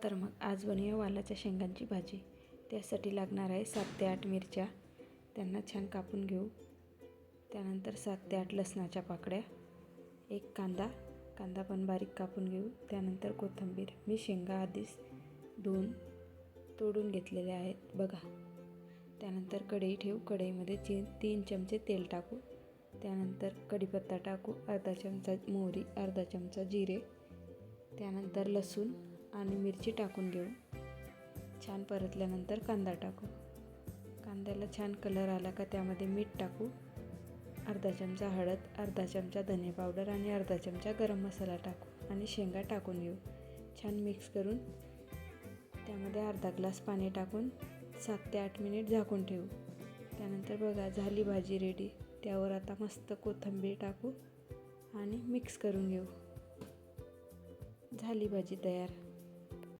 तर मग आज बनवूया वालाच्या शेंगांची भाजी. त्यासाठी लागणार आहे 7 ते 8 मिरच्या, त्यांना छान कापून घेऊ. त्यानंतर 7 ते 8 लसणाच्या पाकळ्या, एक कांदा पण बारीक कापून घेऊ. त्यानंतर कोथिंबीर. मी शेंगा आधीच धुवून तोडून घेतलेले आहेत बघा. त्यानंतर कढई ठेवू. कढईमध्ये 3 चमचे तेल टाकू. त्यानंतर कढीपत्ता टाकू, अर्धा चमचा मोहरी, अर्धा चमचा जिरे, त्यानंतर लसूण आणि मिरची टाकून घेऊ. छान परतल्यानंतर कांदा टाकू. कांद्याला छान कलर आला का त्यामध्ये मीठ टाकू, अर्धा चमचा हळद, अर्धा चमचा धने पावडर आणि अर्धा चमचा गरम मसाला टाकू आणि शेंगा टाकून घेऊ. छान मिक्स करून त्यामध्ये अर्धा ग्लास पाणी टाकून 7 ते 8 मिनिट झाकून ठेवू. त्यानंतर बघा झाली भाजी रेडी. त्यावर आता मस्त कोथिंबीर टाकू आणि मिक्स करून घेऊ. झाली भाजी तयार.